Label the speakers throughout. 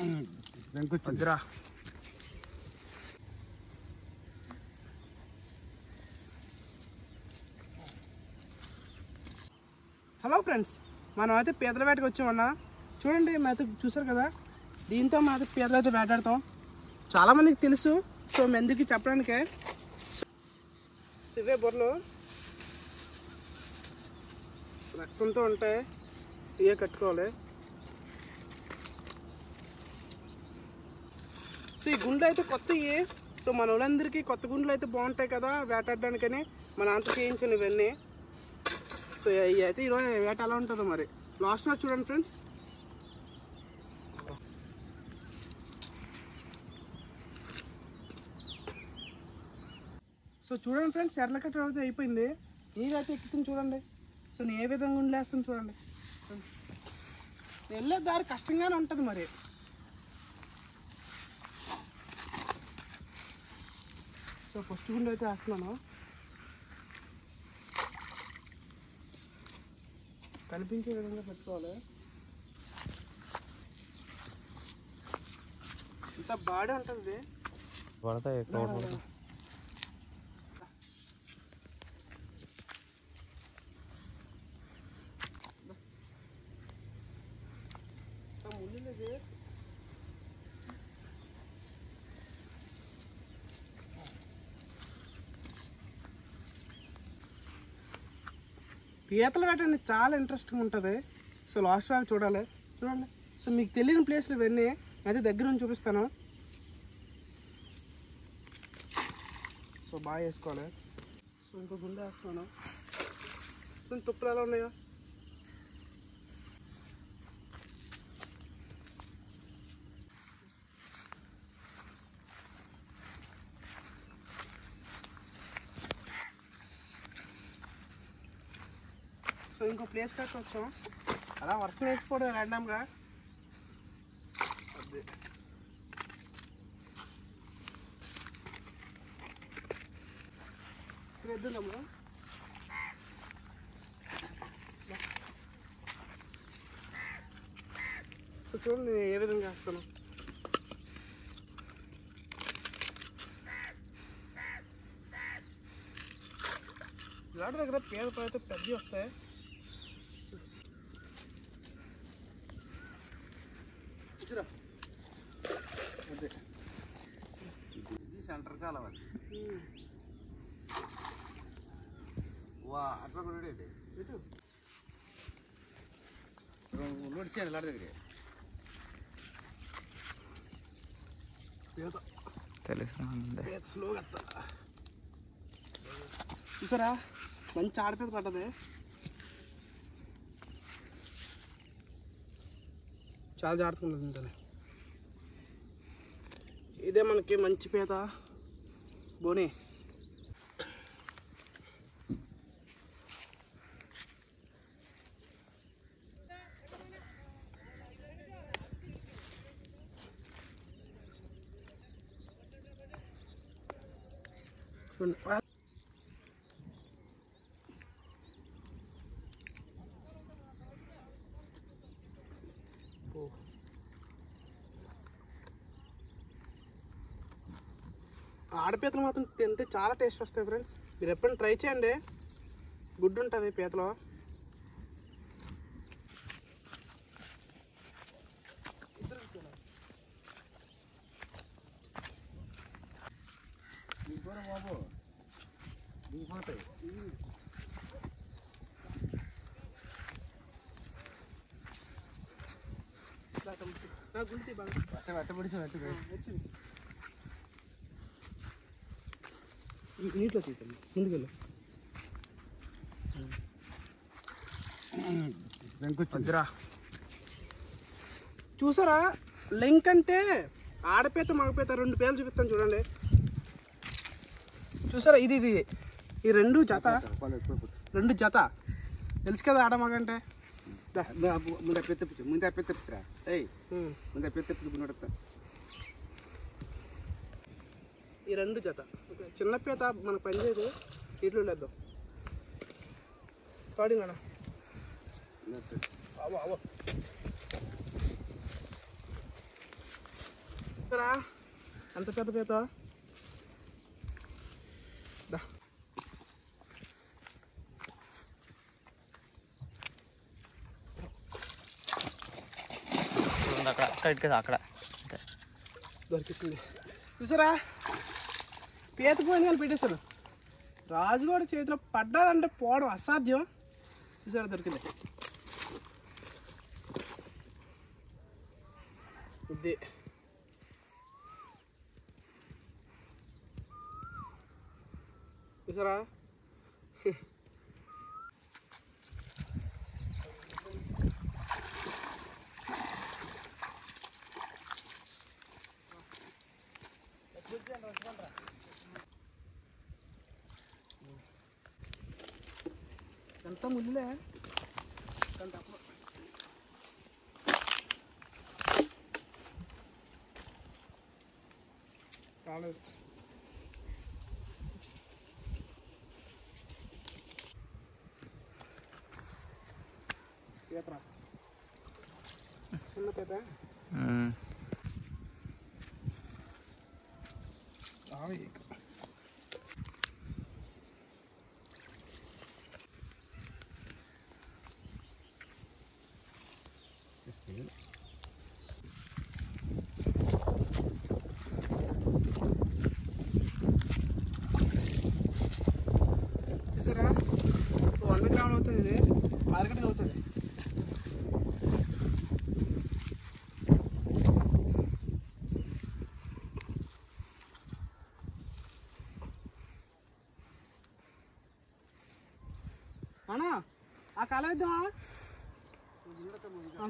Speaker 1: వద్దురా. Hello friends, మనం అయితే పీతల వేటకి వచ్చామన్నా. చూడండి, మేత చూసారు కదా, దీంతో మేత పీతలు అయితే వేటాడతాం. చాలామందికి తెలుసు, సో మీ అందరికీ చెప్పడానికే. ఇవే బొర్రలు రక్తంతో ఉంటాయి, ఇవే కట్టుకోవాలి. సో ఈ గుండ్లు అయితే కొత్తవి. సో మన వాళ్ళందరికీ కొత్త గుండ్లు అయితే బాగుంటాయి కదా వేటాడడానికని మన అంత చేయించాను ఇవన్నీ. సో ఇవి అయితే ఈరోజు వేట ఎలా ఉంటుందో మరి లాస్ట్ వరకు చూడండి ఫ్రెండ్స్. సో చూడండి ఫ్రెండ్స్, ఎర్రకట్ట అయితే అయిపోయింది. నీరైతే ఎక్కుతుంది చూడండి. సో నేను ఏ విధంగా ఉండలేస్తాను చూడండి. వెళ్ళే దారి కష్టంగానే ఉంటుంది మరి. సో ఫస్ట్ గుండె అయితే వేస్తున్నాను. కనిపించే విధంగా పెట్టుకోవాలి. ఇంత బాడే ఉంటుంది. ముళ్ళది పీతలు వేటండి చాలా ఇంట్రెస్టింగ్ ఉంటుంది. సో లాస్ట్ వరకు చూడాలి. చూడండి, సో మీకు తెలియని ప్లేస్లు ఇవన్నీ అయితే దగ్గర నుంచి చూపిస్తాను. సో బాగా వేసుకోవాలి. సో ఇంకో గుండె వేస్తున్నాను. తుప్పులు ఎలా ఉన్నాయో. సో ఇంకో ప్లేస్ కట్టి వచ్చాం. అలా వర్షం వేసిపోవడం ర్యాండమ్గా. వద్దులమ్మా. సో చూడండి నేను ఏ విధంగా వేస్తాను. ఇలాంటి దగ్గర పేద అయితే పెద్దవి వస్తాయి. అదే ఇది సెంటర్ కాలం అది. వా అట్లా కూడా ఇటు నడిచాను ఇలాంటి దగ్గర స్లోగా చూసారా, మంచి ఆడపేద పడ్డది. చాలా జాగ్రత్తగా ఉంటుంది. ఇదే మనకి మంచి పీత బోని. ఆడపీతలు మాత్రం తింటే చాలా టేస్ట్ వస్తాయి ఫ్రెండ్స్. మీరు ఎప్పుడైనా ట్రై చేయండి, గుడ్డు ఉంటుంది పీతలో. బాబు గుంటి బాగా అట్టబడి నీటిలో తీద్దాం. ముందుకెళ్ళు. వద్దురా. చూసారా, లింక్ అంటే ఆడపీత మగపీత రెండు పేర్లు చూపిస్తాను చూడండి. చూసారా, ఇది ఇది ఈ రెండు జత తెలుసు కదా ఆడ మగ అంటే. ముందు పెత్తరా ముందు పెత్త ఈ రెండు జత. చిన్న పీత మనకు పనిచేయదు, ఇట్లు లేద్దాం. కాడి మేడం అవో అంత పెద్ద పీత
Speaker 2: అక్కడ
Speaker 1: దొరికిస్తుంది. చూసారా పీత పోయింది కానీ పెట్టేశారు. రాజు కూడా చేతిలో పడ్డాదంటే పోవడం అసాధ్యం. చూసారా దొరికింది. ఇది చూసారా ఎంత ముళ్ళే రాలేదు. పీతరా చిన్న పీత చూసారా 100 గ్రాములు అవుతుంది. ఇది మార్కెట్కి అవుతుంది. అన్నా ఆ కాలం వేద్దామా?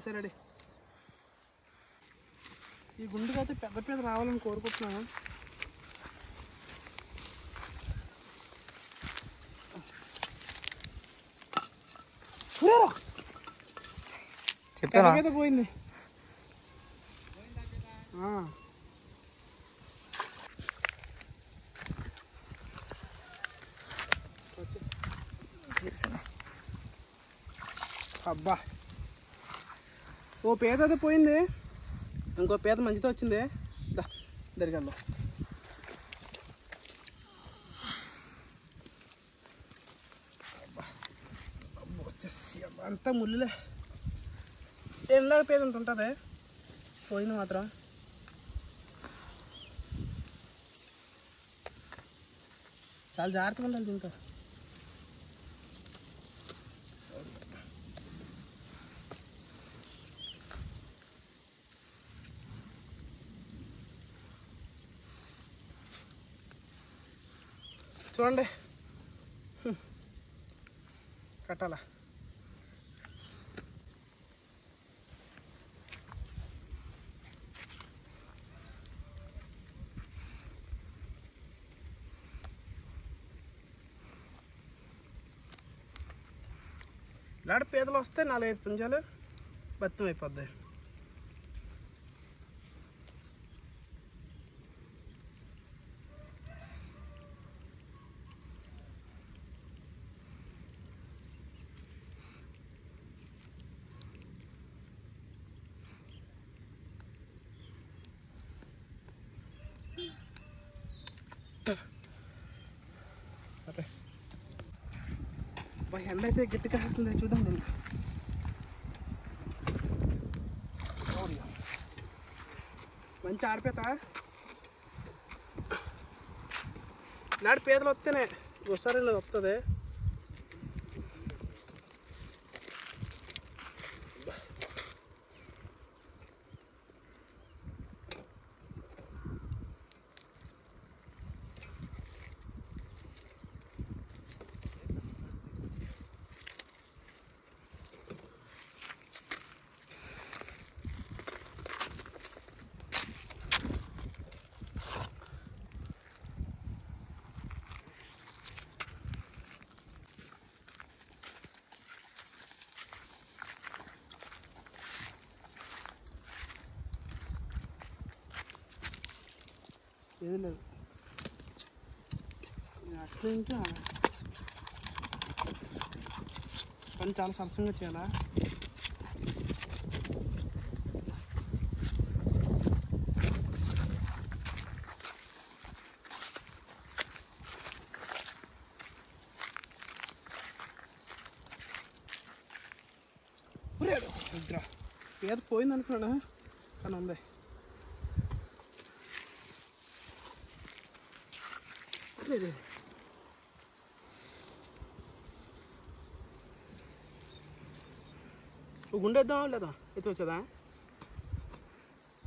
Speaker 1: సరే రెడీ. ఈ గుండుకి అయితే పెద్ద పెద్ద రావాలని కోరుకుంటున్నాను. పెద్ద పోయింది. అబ్బా ఓ పీత అయితే పోయింది. ఇంకో పీత మంచితో వచ్చింది. దరిగల్లో అంతా ముళ్ళులే. సేమ్ దాకా పీత అంత ఉంటుంది. పోయింది మాత్రం. చాలా జాగ్రత్తగా ఉండాలి దీంతో. చూడండి కట్టాలా. ఇలాంటి పీతలు వస్తే 4-5 పుంజాలు బత్తం అయిపోద్ది. ఎండ అయితే గట్టిగా వస్తుంది. చూద్దాం నేను. మంచి ఆడిపీత. ఇలాంటి పీతలు వస్తేనే ఒకసారి వస్తుంది. ఏది లేదు. అట్లా ఇంకా పని చాలా సరసంగా చేయాలా. వెళ్ళాడు ఇద్దరు పీత పోయింది అనుకున్నాను కానీ ఉంది. గుండెద్దామా లేదా ఎత్తి వచ్చేదా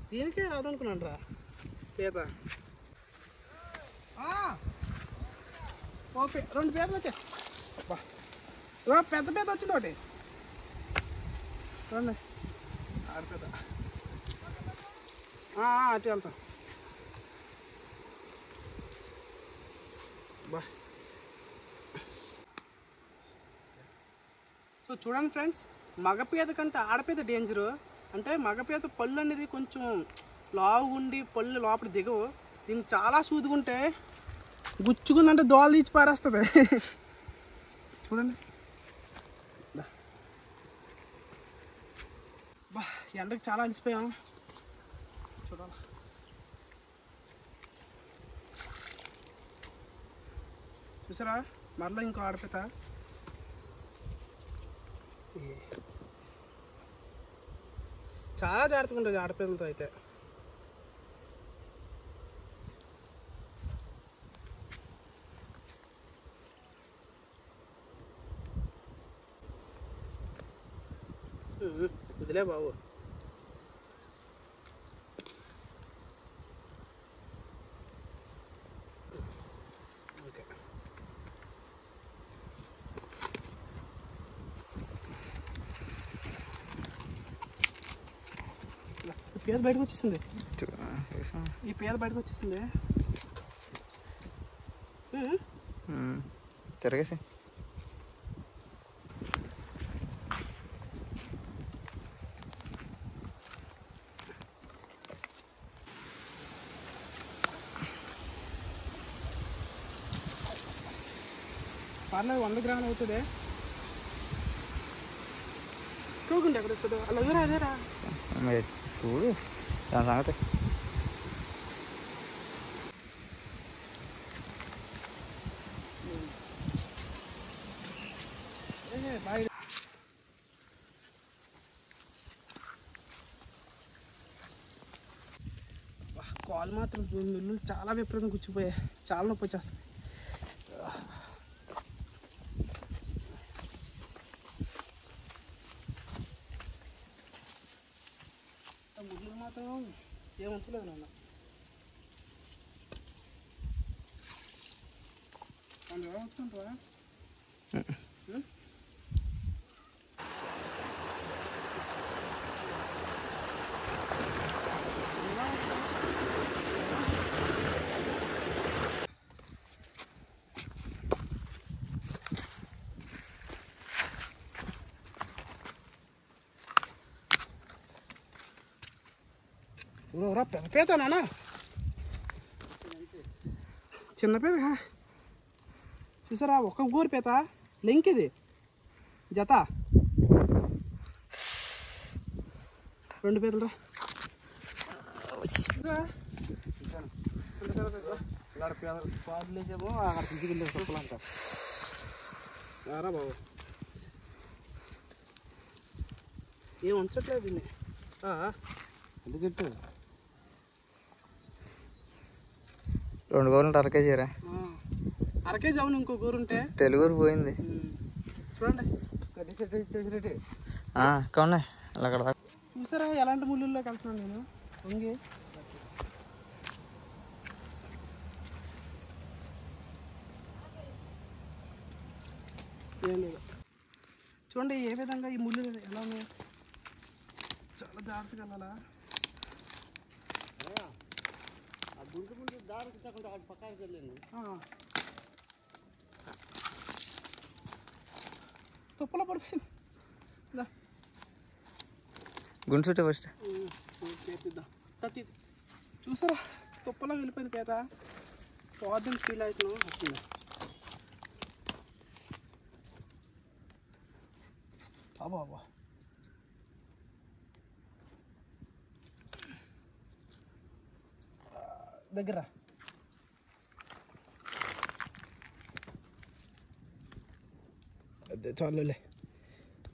Speaker 1: దీనికే రాదనుకున్నాను రా పీత. ఓకే 2 పీతలు వచ్చాయి. పెద్ద పీత వచ్చింది ఒకటి రండి ఆడిపీత అటు వెళ్తాం. బా సో చూడండి ఫ్రెండ్స్, మగపీత కంటే ఆడపీత డేంజరు. అంటే మగపీత పళ్ళు అనేది కొంచెం లావు ఉండి పళ్ళు లోపల దిగవు. దీనికి చాలా సూదుకుంటే గుచ్చుకుందంటే దోలు తీసి పారేస్తుంది. చూడండి బా ఎండకి చాలా అలసిపోయాం. చూడాలి చూసారా మరలా ఇంకో ఆడపీత. చాలా జాగ్రత్తగా ఉంటుంది ఆడపీతలతో అయితే. వదిలే బాబు. ఓకే పేద బయటకు వచ్చేసింది. ఈ పేద బయటకు వచ్చేసింది.
Speaker 2: తిరగేసి
Speaker 1: పర్లేదు 100 గ్రాములు అవుతుంది. చూకుంటే ఎక్కడ వచ్చాడు అలా అదేరా
Speaker 2: చూడు దాని సంగతి.
Speaker 1: కాలు మాత్రం ముళ్ళు చాలా విపరీతం కూర్చిపోయాయి. చాలా నొప్పి వచ్చేస్తాయి. ముళ్ళు మాత్రం ఏం ఉంచలేదు నాన్న. అందులో వస్తుంటావా? పెద్ద పీత నాన్న, చిన్న పీత చూసారా? ఒక గోరు పీత లెంక్ ఇది జత 2 పీతలు పాదులేసేమో అక్కడ తీసుకెళ్ళే సొప్పులంట రా బాబు. ఏం ఉంచట్లేదు దీన్ని. అందుకెట్టు
Speaker 2: 2 గోర్లు అరకేజీరా.
Speaker 1: అరకేజీ అవును. ఇంకో గోరు ఉంటే
Speaker 2: తెలుగురు పోయింది.
Speaker 1: చూడండి
Speaker 2: ఉన్నాయి అక్కడ
Speaker 1: చూసారా ఎలాంటి ముళ్ళుల్లోకి వెళ్తున్నాను నేను. వంగి ఏం లేదు. చూడండి ఏ విధంగా ఈ ముళ్ళు ఎలా ఉన్నాయి. చాలా జాగ్రత్తగా వెళ్ళాలా. తుప్పలో పడిపోయింది.
Speaker 2: గుండు చుట్టే ఫస్ట్
Speaker 1: చేపిద్దాం. చూసారా తుప్పలో వెళ్ళిపోయింది పేద. పోద్దని ఫీల్ అవుతున్నాం. వస్తుంది బాబా. దగ్గర అదే చాలులే.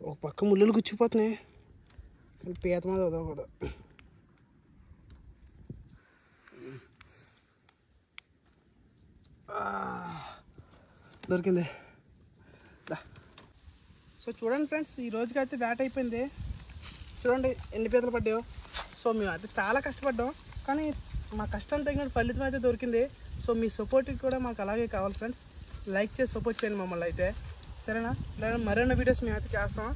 Speaker 1: ఒక పక్క ముళ్ళలు గుచ్చిపోతున్నాయి. కానీ పీత మీద వదలకూడదు. దొరికింది. సో చూడండి ఫ్రెండ్స్, ఈ రోజుకి అయితే వేట అయిపోయింది. చూడండి ఎన్ని పీతలు పడ్డాయో. సో మేము అయితే చాలా కష్టపడ్డాం, కానీ మా కష్టం తగిన ఫలితం అయితే దొరికింది. సో మీ సపోర్ట్కి కూడా మాకు అలాగే కావాలి ఫ్రెండ్స్. లైక్ చేసి సపోర్ట్ చేయండి మమ్మల్ని అయితే, సరేనా? లేదా మరిన్ని వీడియోస్ మేము అయితే చేస్తాం.